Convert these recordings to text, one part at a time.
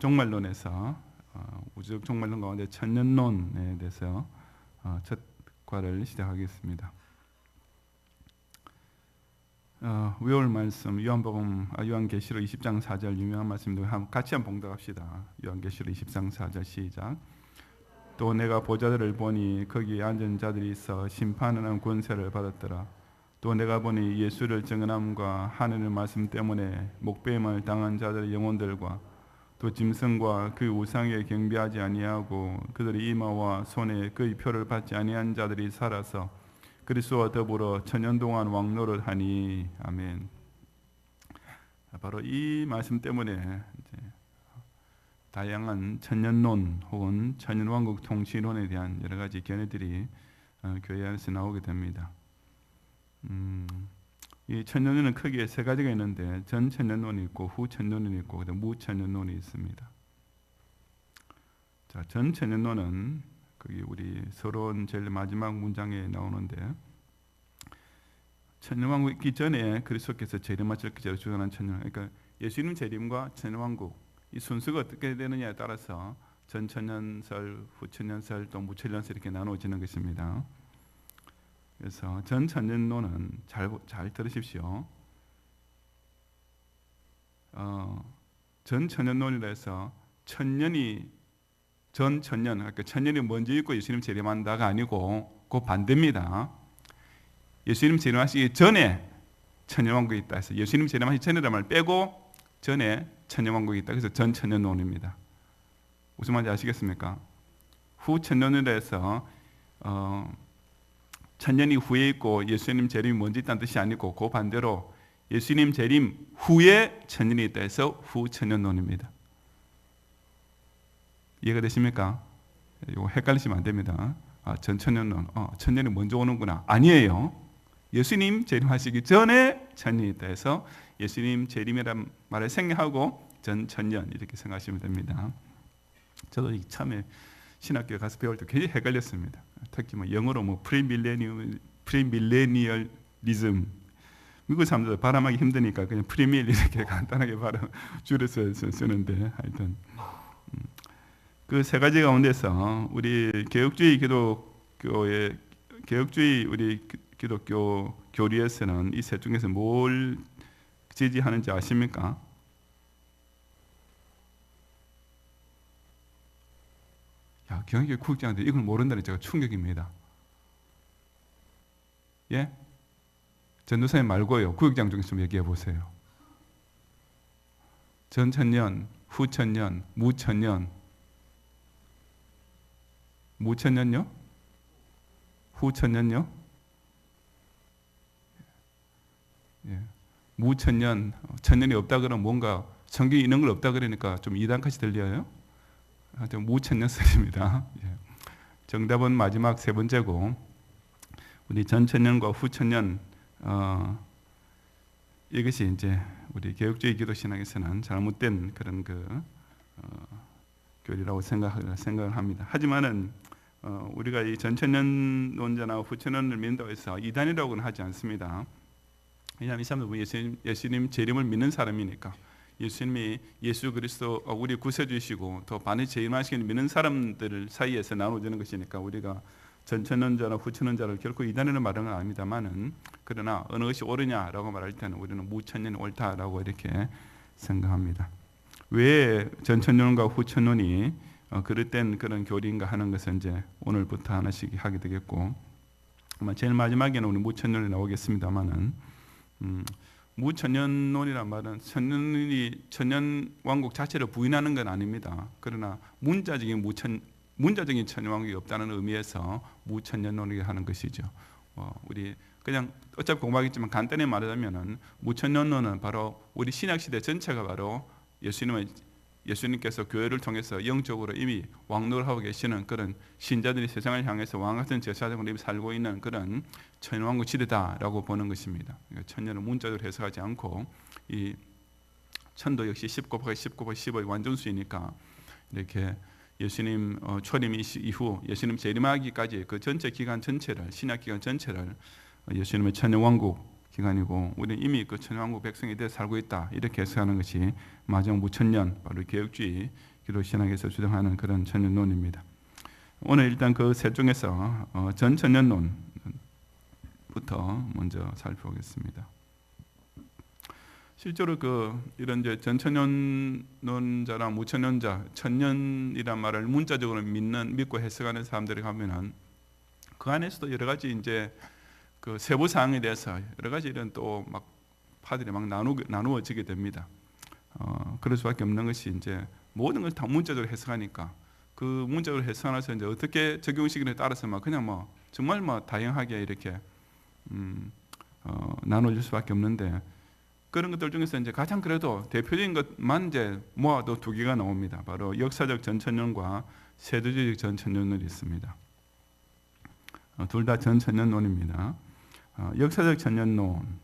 종말론에서 우주적 종말론 가운데 천년론에 대해서 첫 과를 시작하겠습니다. 외울 말씀 요한계시록 20장 4절 유명한 말씀도 같이 한번 봉독합시다. 요한계시록 20장 4절 시작. 또 내가 보좌들을 보니 거기 앉은 자들이 있어 심판하는 권세를 받았더라. 또 내가 보니 예수를 증언함과 하늘의 말씀 때문에 목배임을 당한 자들의 영혼들과 또 짐승과 그 우상에 경배하지 아니하고 그들의 이마와 손에 그의 표를 받지 아니한 자들이 살아서 그리스도와 더불어 천년 동안 왕노릇 하니. 아멘. 바로 이 말씀 때문에 이제 다양한 천년론 혹은 천년왕국 통치론에 대한 여러 가지 견해들이 교회 안에서 나오게 됩니다. 이 천년론은 크게 세 가지가 있는데 전천년론이 있고 후천년론이 있고 그다음 무천년론이 있습니다. 자, 전천년론은 그게 우리 서론 제일 마지막 문장에 나오는데, 천년왕국 있기 전에 그리스도께서 재림하실 그제로 주관한 천년, 그러니까 예수님 재림과 천년왕국 이 순서가 어떻게 되느냐에 따라서 전천년설, 후천년설, 또 무천년설 이렇게 나누어지는 것입니다. 그래서 전천년론은 잘 들으십시오. 전천년론이라 해서 전천년, 그러니까 천년이 먼저 있고 예수님 재림한다가 아니고 그 반대입니다. 예수님 재림하시기 전에 천년왕국이 있다 해서 예수님 재림하시기 전이라는 말 빼고 전에 천년왕국이 있다. 그래서 전천년론입니다. 무슨 말인지 아시겠습니까? 후천년이라 해서 천년이 후에 있고 예수님 재림이 먼저 있다는 뜻이 아니고 그 반대로 예수님 재림 후에 천년이 있다 해서 후천년론입니다. 이해가 되십니까? 이거 헷갈리시면 안 됩니다. 전천년론, 천년이 먼저 오는구나. 아니에요. 예수님 재림하시기 전에 천년이 있다 해서 예수님 재림이란 말을 생략하고 전천년 이렇게 생각하시면 됩니다. 저도 처음에 신학교에 가서 배울 때 굉장히 헷갈렸습니다. 특히 영어로 프리밀레니얼리즘, 미국 사람들 발음하기 힘드니까 그냥 프리밀 이렇게 간단하게 발음 줄여서 쓰는데, 하여튼 그 세 가지 가운데서 우리 개혁주의 우리 기독교 교리에서는 이 셋 중에서 뭘 지지하는지 아십니까? 경영교 국장한테 이걸 모른다는 제가 충격입니다. 예? 전도사님 말고요. 구역장 중에서 좀 얘기해 보세요. 전천년, 후천년, 무천년. 무천년요? 후천년요? 예. 무천년, 천년이 없다 그러면 뭔가 성경에 있는 걸 없다 그러니까 좀 이단같이 들려요. 하여튼 무천년설입니다. 예. 정답은 마지막 세 번째고, 우리 전천년과 후천년, 이것이 이제 우리 개혁주의 기독신학에서는 잘못된 그런 교리라고 생각을 합니다. 하지만은 우리가 이 전천년론자나 후천년을 믿는다고 해서 이단이라고는 하지 않습니다. 왜냐하면 이 사람들은 예수님 재림을 믿는 사람이니까, 예수님이 예수 그리스도 우리 구세주이시고 또 반드시 재림하시기를 믿는 사람들 사이에서 나눠지는 것이니까 우리가 전천년자나 후천년자를 결코 이단이라는 말은 아닙니다만은, 그러나 어느 것이 옳으냐라고 말할 때는 우리는 무천년이 옳다라고 이렇게 생각합니다. 왜 전천년과 후천년이 그릇된 그런 교리인가 하는 것은 이제 오늘부터 하나씩 하게 되겠고, 아마 제일 마지막에는 우리 무천년이 나오겠습니다만은, 무천년론이란 말은 천년왕국 자체를 부인하는 건 아닙니다. 그러나 문자적인 천년왕국이 없다는 의미에서 무천년론을 하는 것이죠. 우리 그냥 어차피 공부하겠지만 간단히 말하자면은 무천년론은 바로 우리 신약시대 전체가 바로 예수님께서 교회를 통해서 영적으로 이미 왕노릇하고 계시는 그런 신자들이 세상을 향해서 왕같은 제사장으로 이미 살고 있는 그런 천년왕국 시대다라고 보는 것입니다. 그러니까 천년을 문자적으로 해석하지 않고, 이 천도 역시 10 곱하기 10 곱하기 10의 완전수이니까 이렇게 예수님 초림 이후 예수님 재림하기까지 그 전체 기간 전체를, 신약 기간 전체를 예수님의 천년왕국 기간이고, 우리는 이미 그 천년왕국 백성이 되어 살고 있다 이렇게 해석하는 것이 마지막 무천년, 바로 개혁주의 기독 신학에서 주장하는 그런 천년론입니다. 오늘 일단 그 셋 중에서 전천년론부터 먼저 살펴보겠습니다. 실제로 이런 이제 전천년론자나 무천년자, 천년이란 말을 문자적으로 믿고 해석하는 사람들이 가면은 그 안에서도 여러 가지 이제 그 세부 사항에 대해서 여러 가지 이런 또 막 파들이 막 나누어지게 됩니다. 그럴 수밖에 없는 것이 이제 모든 걸 다 문자적으로 해석하니까 그 문자적으로 해석하면서 이제 어떻게 적용시키느냐에 따라서 막 그냥 뭐 정말 뭐 다양하게 이렇게 나눠질 수밖에 없는데 그런 것들 중에서 이제 가장 그래도 대표적인 것만 이제 모아도 두 개가 나옵니다. 바로 역사적 전천년과 세대주의적 전천년론이 있습니다. 둘 다 전천년론입니다. 역사적 전천년론,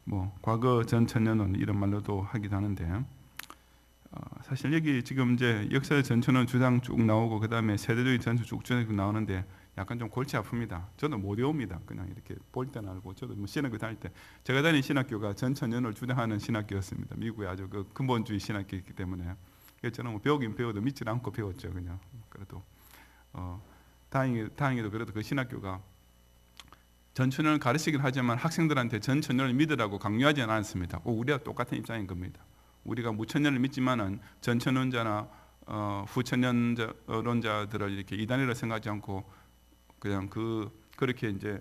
뭐 과거 전천년론 이런 말로도 하기도 하는데 사실 여기 지금 이제 역사적 전천년 주장 쭉 나오고 그 다음에 세대주의 전천 쭉 나오는데 약간 좀 골치 아픕니다. 저도 못 외웁니다. 그냥 이렇게 볼 때는 알고 저도 뭐 신학교 다닐 때 제가 다닌 신학교가 전천년을 주장하는 신학교였습니다. 미국의 아주 그 근본주의 신학교이기 때문에 저는 뭐 배우긴 배워도 믿지 않고 배웠죠. 그냥 그래도 다행히도 그래도 그 신학교가 전천년을 가르치긴 하지만 학생들한테 전천년을 믿으라고 강요하지는 않습니다. 우리와 똑같은 입장인 겁니다. 우리가 무천년을 믿지만은 전천년자나 후천년론자들을 이렇게 이단이라 생각하지 않고 그냥 그렇게 이제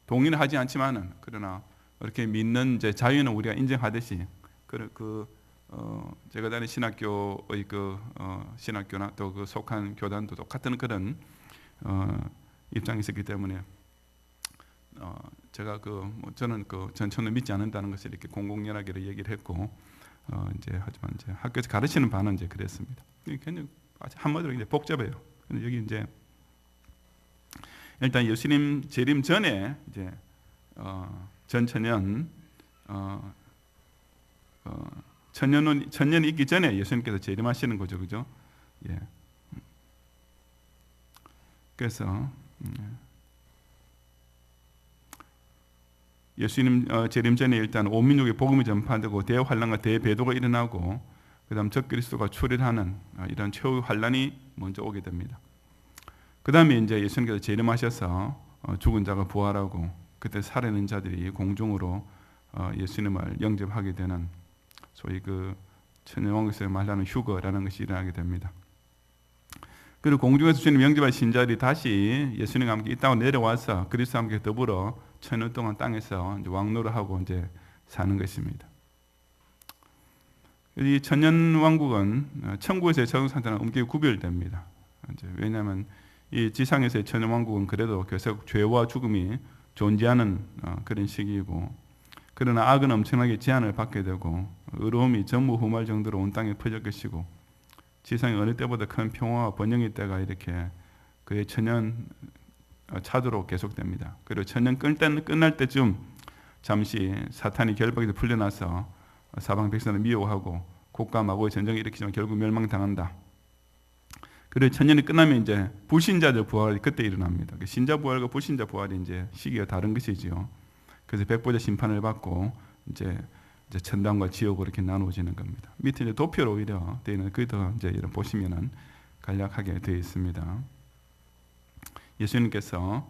동의는 하지 않지만은 그러나 이렇게 믿는 이제 자유는 우리가 인정하듯이 제가 다닌 신학교의 신학교나 또 그 속한 교단도 똑같은 그런 입장이 있었기 때문에 제가 저는 전천을 믿지 않는다는 것을 이렇게 공공연하게 얘기를 했고 이제 하지만 이제 학교에서 가르치는 바는 이제 그랬습니다. 굉장히 한마디로 이제 복잡해요. 근데 여기 이제 일단 예수님 재림 전에 이제 전천년 천년이 있기 전에 예수님께서 재림하시는 거죠, 그죠? 예. 그래서 예수님 재림 전에 일단 온 민족에 복음이 전파되고 대환란과 대배도가 일어나고 그다음 적그리스도가 출현하는 이런 최후의 환란이 먼저 오게 됩니다. 그 다음에 이제 예수님께서 재림하셔서 죽은 자가 부활하고 그때 살아있는 자들이 공중으로 예수님을 영접하게 되는 소위 그 천년왕국에서 말하는 휴거라는 것이 일어나게 됩니다. 그리고 공중에서 주님 영접하신 자들이 다시 예수님과 함께 이 땅으로 내려와서 그리스도와 함께 더불어 천년 동안 땅에서 이제 왕노를 하고 이제 사는 것입니다. 이 천년왕국은 천국에서의 적응 상태랑 엄격히 구별됩니다. 왜냐하면 이 지상에서의 천년왕국은 그래도 계속 죄와 죽음이 존재하는 그런 시기이고 그러나 악은 엄청나게 제한을 받게 되고 의로움이 전무후무할 정도로 온 땅에 퍼질 것이고 지상의 어느 때보다 큰 평화와 번영의 때가 이렇게 그의 천년 차도로 계속됩니다. 그리고 천년 끝날 때쯤 잠시 사탄이 결박에서 풀려나서 사방 백성을 미워하고 곡과 마고의 전쟁을 일으키지만 결국 멸망당한다. 그리고 천년이 끝나면 이제 불신자들 부활이 그때 일어납니다. 신자 부활과 불신자 부활이 이제 시기가 다른 것이지요. 그래서 백보자 심판을 받고 이제 천당과 지옥으로 이렇게 나누어지는 겁니다. 밑에 이제 도표로 오히려 되어 있는 그더 이제 이런 보시면은 간략하게 되어 있습니다. 예수님께서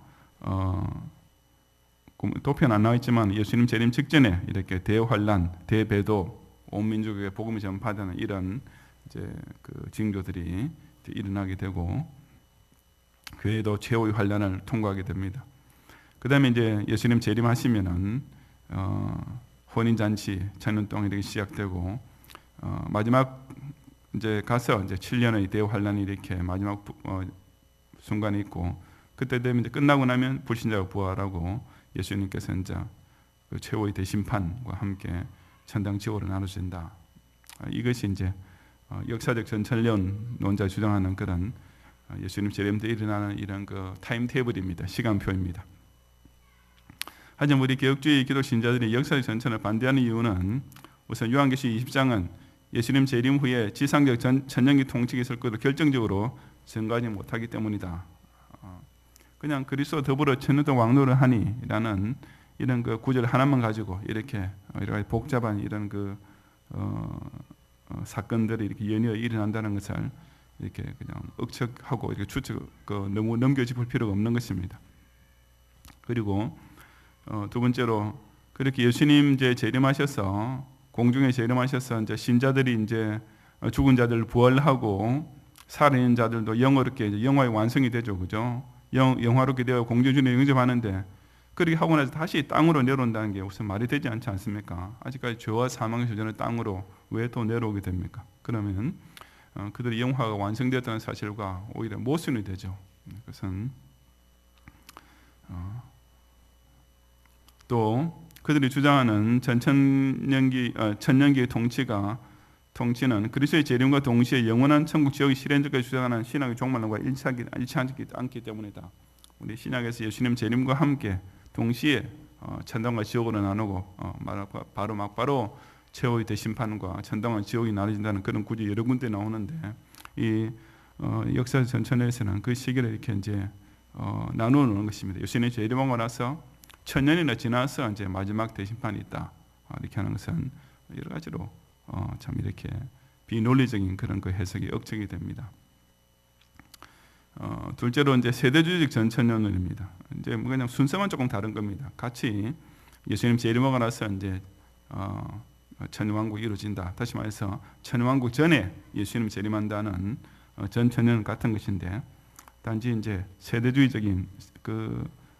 도표는 안 나와 있지만 예수님 재림 직전에 이렇게 대환란, 대배도, 온 민족에게 복음이 전파되는 이런 이제 그 징조들이 일어나게 되고 교회도 최후의 환란을 통과하게 됩니다. 그다음에 이제 예수님 재림하시면은 혼인 잔치 천년 동안 이렇게 시작되고 마지막 이제 가서 이제 7년의 대환란이 이렇게 마지막 순간에 있고 그때 되면 이제 끝나고 나면 불신자가 부활하고 예수님께서 이제 그 최후의 대심판과 함께 천당 지옥으로 나누신다. 이것이 이제 역사적 전천년론자 주장하는 그런 예수님 재림 때 일어나는 이런 그 타임 테이블입니다. 시간표입니다. 하지만 우리 개혁주의 기독 신자들이 역사적 전천을 반대하는 이유는 우선 요한계시록 20장은 예수님 재림 후에 지상적 천년기 통치가 있을 것을 결정적으로 증거하지 못하기 때문이다. 그냥 그리스도와 더불어 천년 동안 왕노를 하니라는 이런 그 구절 하나만 가지고 이렇게 여러 가지 복잡한 이런 사건들이 이렇게 연이어 일어난다는 것을 이렇게 그냥 억측하고 이렇게 너무 넘겨짚을 필요가 없는 것입니다. 그리고 두 번째로 그렇게 예수님 이제 재림하셔서 공중에 재림하셔서 이제 신자들이 이제 죽은 자들 부활하고 살아있는 자들도 영어롭게 이제 영화의 완성이 되죠, 그죠? 영화롭게 되어 공중전에 영접하는데 그렇게 하고 나서 다시 땅으로 내려온다는 게 우선 말이 되지 않지 않습니까? 아직까지 죄와 사망의 소전을 땅으로 왜 또 내려오게 됩니까? 그러면 그들의 영화가 완성되었다는 사실과 오히려 모순이 되죠. 그것은 또 그들이 주장하는 천년기의 통치는 그리스도의 재림과 동시에 영원한 천국 지역의 실현적까지 주장하는 신학의 종말론과 일치하지 않기 때문이다. 우리 신약에서 예수님 재림과 함께 동시에 천당과 지옥으로 나누고 바로 최후의 대심판과 천당과 지옥이 나눠진다는 그런 구절이 여러 군데 나오는데 이 역사 전천에서는 그 시기를 이렇게 이제 나누어 놓은 것입니다. 예수님이 재림하고 나서 천년이나 지나서 이제 마지막 대심판이 있다. 이렇게 하는 것은 여러 가지로 참 이렇게 비논리적인 그런 그 해석이 억측이 됩니다. 둘째로 이제 세대주의적 전천년론입니다. 이제 뭐 그냥 순서만 조금 다른 겁니다. 같이 예수님 재림하고 나서 이제 천년왕국이 이루어진다. 다시 말해서 천년왕국 전에 예수님 재림한다는 전천년 같은 것인데 단지 이제 세대주의적인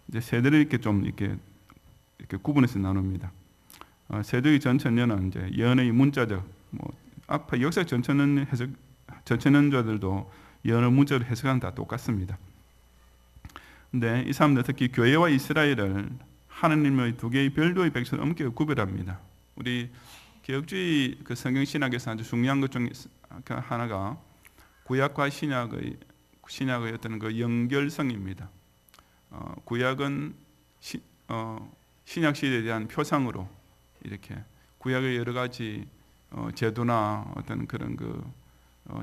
이제 세대를 이렇게 좀 이렇게 구분해서 나눕니다. 세대의 전천년은 이제 예언의 문자적 앞에 역사 전천년자들도 예언을 문자로 해석하는 다 똑같습니다. 근데 이 사람들 특히 교회와 이스라엘을 하나님의 두 개의 별도의 백성으로 엄격히 구별합니다. 우리 개혁주의 그 성경 신학에서 아주 중요한 것 중 하나가 구약과 신약의 어떤 그 연결성입니다. 구약은 신약 시대에 대한 표상으로 이렇게 구약의 여러 가지 제도나 어떤 그런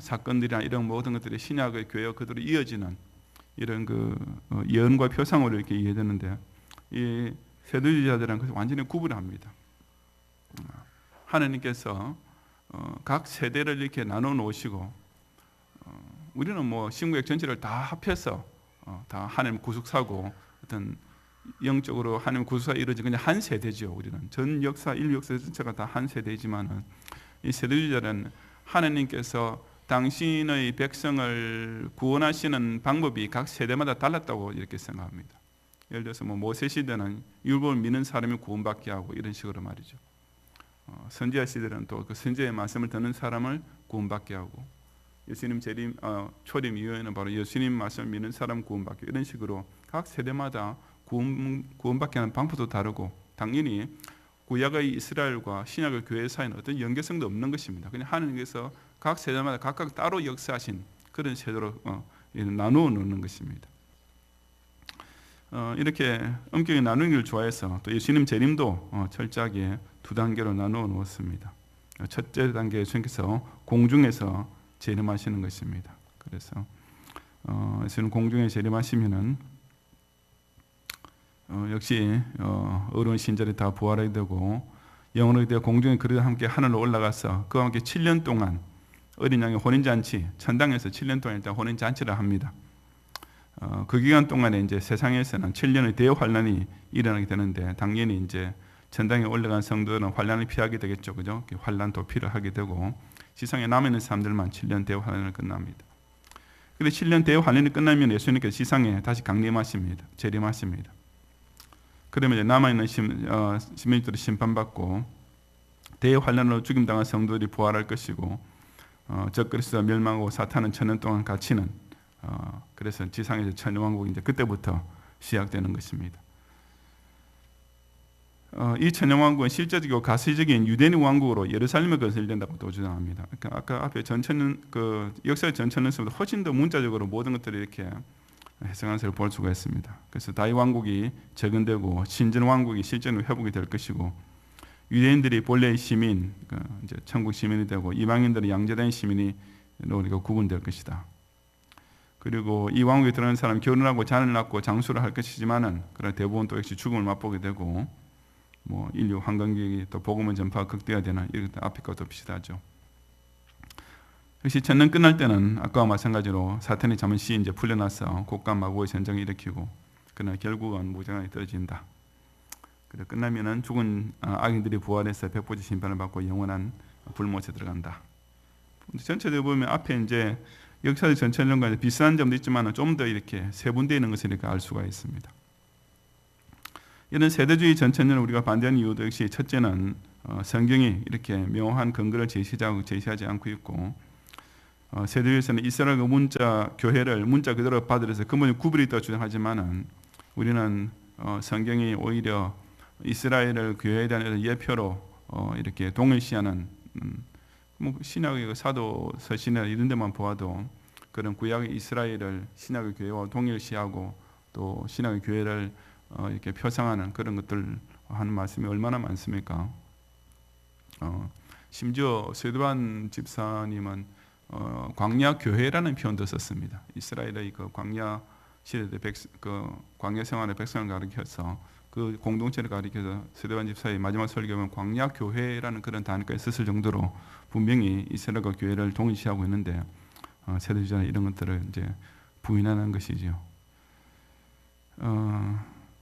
사건들이나 이런 모든 것들이 신약의 교회와 그대로 이어지는 이런 예언과 표상으로 이렇게 이해되는데 이 세대주의자들은 그것을 완전히 구분합니다. 하나님께서 각 세대를 이렇게 나눠 놓으시고 우리는 뭐 신구약 전체를 다 합해서 다 하나님 구속사고 어떤 영적으로 하나님 구속사가 이루어진 그냥 한 세대죠. 우리는 전 역사 인류 역사 전체가 다 한 세대이지만은 이 세대주의자는 하나님께서 당신의 백성을 구원하시는 방법이 각 세대마다 달랐다고 이렇게 생각합니다. 예를 들어서 뭐 모세 시대는 율법을 믿는 사람이 구원받게 하고 이런 식으로 말이죠. 선지자 시대는 또 그 선지자의 말씀을 듣는 사람을 구원받게 하고 예수님 초림 이후에는 바로 예수님 말씀을 믿는 사람 구원받게 이런 식으로 각 세대마다 구원받게 하는 방법도 다르고 당연히 구약의 이스라엘과 신약의 교회 사이는 어떤 연계성도 없는 것입니다. 그냥 하나님께서 각 세대마다 각각 따로 역사하신 그런 세대로 나누어 놓는 것입니다. 이렇게 엄격히 나누는 걸 좋아해서 또 예수님 재림도 철저하게 두 단계로 나누어 놓았습니다. 첫째 단계 예수님께서 공중에서 재림하시는 것입니다. 그래서 예수님 공중에 재림하시면은 역시 어려운 신절이 다 부활하게 되고 영원하게 되어 공중에 그리와 함께 하늘로 올라가서 그와 함께 7년 동안 어린 양의 혼인잔치 천당에서 7년 동안 일단 혼인잔치를 합니다. 그 기간 동안에 이제 세상에서는 7년의 대환란이 일어나게 되는데 당연히 이제 천당에 올라간 성도들은 환란을 피하게 되겠죠, 그죠? 환란 도피를 하게 되고 지상에 남아 있는 사람들만 7년 대환란을 끝납니다. 그런데 7년 대환란이 끝나면 예수님께서 지상에 다시 강림하십니다. 재림하십니다. 그러면 이제 남아 있는 시민들이 심판받고 대환란으로 죽임당한 성도들이 부활할 것이고 적그리스도가 멸망하고 사탄은 천년 동안 갇히는 그래서 지상에서 천년왕국이 이제 그때부터 시작되는 것입니다. 이 천년왕국은 실제적이고 가시적인 유대인 왕국으로 예루살렘에 건설된다고 또 주장합니다. 그러니까 아까 앞에 전천년 역사의 전천년서부터 훨씬 더 문자적으로 모든 것들을 이렇게 해석한 것을 볼 수가 있습니다. 그래서 다윗 왕국이 재건되고 신전 왕국이 실제로 회복이 될 것이고 유대인들이 본래의 시민, 이제 천국 시민이 되고 이방인들은 양자된 시민이 우리가 구분될 것이다. 그리고 이 왕국에 들어가는 사람 결혼하고 자녀를 낳고 장수를 할 것이지만은 그러나 대부분 또 역시 죽음을 맛보게 되고 뭐 인류 환경계획이 또 복음의 전파가 극대화되는 이런 앞에 것도 비슷하죠. 역시 천년 끝날 때는 아까와 마찬가지로 사탄이 잠시 이제 풀려나서 곡과 마고의 전쟁을 일으키고 그러나 결국은 무장하게 떨어진다. 그리고 끝나면은 죽은 악인들이 부활해서 백보지 심판을 받고 영원한 불못에 들어간다. 전체적으로 보면 앞에 이제 역사의 전체론과 비슷한 점도 있지만 좀 더 이렇게 세분되어 있는 것을 이렇게 알 수가 있습니다. 이런 세대주의 전천년을 우리가 반대하는 이유도 역시 첫째는 성경이 이렇게 묘한 근거를 제시하지 않고 있고, 세대주의에서는 이스라엘 문자 교회를 문자 그대로 받아들여서 근본이 구별이 있다고 주장하지만은 우리는 성경이 오히려 이스라엘을 교회에 대한 예표로 이렇게 동일시하는 뭐 신약의 사도 서신이나 이런 데만 보아도 그런 구약의 이스라엘을 신약의 교회와 동일시하고 또 신약의 교회를 이렇게 표상하는 그런 것들 하는 말씀이 얼마나 많습니까? 심지어 스데반 집사님은 광야 교회라는 표현도 썼습니다. 이스라엘의 그 광야 시대 그 광야 생활의 백성을 가리켜서 그 공동체를 가리켜서 스데반 집사의 마지막 설교는 광야 교회라는 그런 단어까지 썼을 정도로 분명히 이스라엘과 교회를 동일시하고 있는데 세대주의자는 이런 것들을 이제 부인하는 것이지요.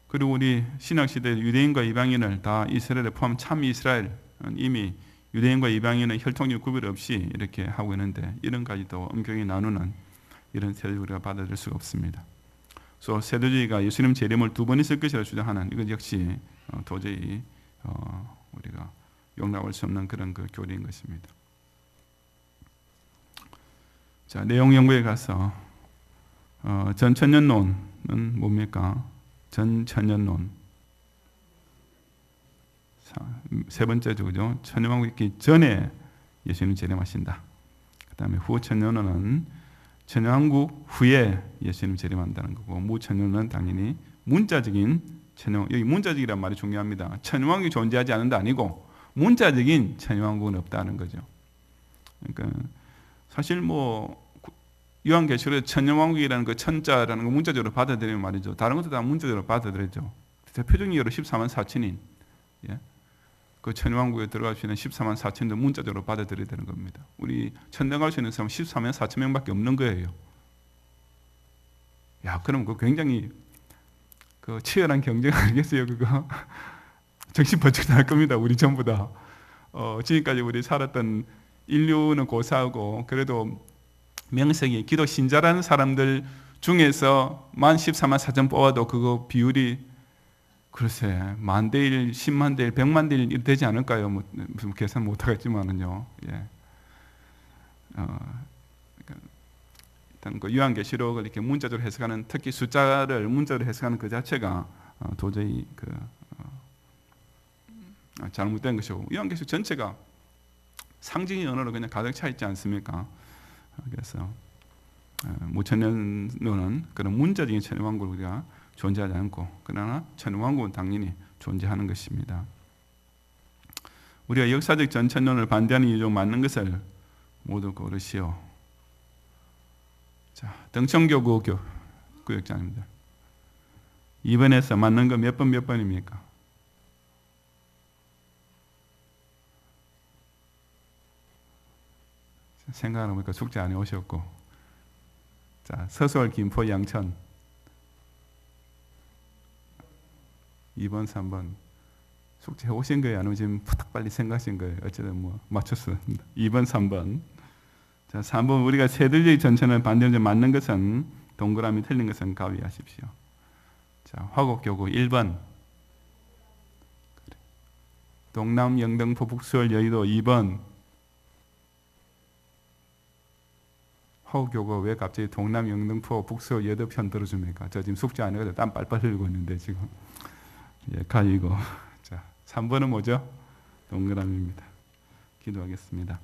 그리고 우리 신약 시대 유대인과 이방인을 다 이스라엘에 포함 참 이스라엘 이미 유대인과 이방인은 혈통적 구별 없이 이렇게 하고 있는데 이런 가지도 엄격히 나누는 이런 세대주의 우리가 받아들일 수가 없습니다. 그래서 세대주의가 예수님 재림을 두 번 있을 것이라 주장하는 이것 역시 도저히 우리가 용납할 수 없는 그런 그 교리인 것입니다. 자, 내용 연구에 가서 전천년론은 뭡니까? 전천년론 세 번째죠, 그죠? 천년왕국 있기 전에 예수님 재림하신다. 그 다음에 후천년론은 천년왕국 후에 예수님 재림한다는 거고, 무천년론은 당연히 문자적인 천년, 여기 문자적이란 말이 중요합니다. 천년왕국이 존재하지 않는다 아니고 문자적인 천년왕국은 없다는 거죠. 그러니까 사실 뭐 요한계시록에 천년왕국이라는 그 천자라는 거 문자적으로 받아들이는 말이죠. 다른 것도 다 문자적으로 받아들였죠. 대표적인 예로 14만 4천인, 예? 그 천년왕국에 들어갈 수 있는 14만 4천도 문자적으로 받아들여야 되는 겁니다. 우리 천당 갈 수 있는 사람 14만 4천 명밖에 없는 거예요. 야, 그럼 그 굉장히 그 치열한 경쟁 아니겠어요, 그거? 정신 번쩍 나갈 겁니다, 우리 전부 다. 지금까지 우리 살았던 인류는 고사하고 그래도 명색이 기독 신자라는 사람들 중에서 만 14만 4천 뽑아도 그거 비율이 글쎄 10,000대 1, 10만 대 1, 100만 대 1 되지 않을까요? 뭐 무슨 계산 못 하겠지만은요. 예. 그러니까 일단 그 요한계시록을 이렇게 문자적으로 해석하는, 특히 숫자를 문자로 해석하는 그 자체가 도저히 잘못된 것이고, 요한계시록 전체가 상징의 언어로 그냥 가득 차 있지 않습니까? 그래서 무천년론은 그런 문자적인 천년왕국을 우리가 존재하지 않고, 그러나 천년왕국은 당연히 존재하는 것입니다. 우리가 역사적 전천년을 반대하는 이유 중 맞는 것을 모두 고르시오. 자, 등천교구 구역장님들, 2번에서 맞는 거 몇 번입니까? 생각하는 보니까 숙제 안 해오셨고, 자, 서서울, 김포, 양천 2번, 3번 숙제 해오신 거예요? 아니면 지금 푸탁 빨리 생각하신 거예요? 어쨌든 뭐 맞췄습니다. 2번, 3번. 자, 3번 우리가 세대주의 전천을 반대로 맞는 것은 동그라미, 틀린 것은 가위하십시오. 자, 화곡교구 1번. 동남, 영등포, 북서울, 여의도 2번. 화곡교구가 왜 갑자기 동남, 영등포, 북서울, 여의도 편 들어줍니까? 저 지금 숙제 안 해가지고 땀 빨빨 흘리고 있는데 지금. 예, 가위고. 자, 3번은 뭐죠? 동그라미입니다. 기도하겠습니다.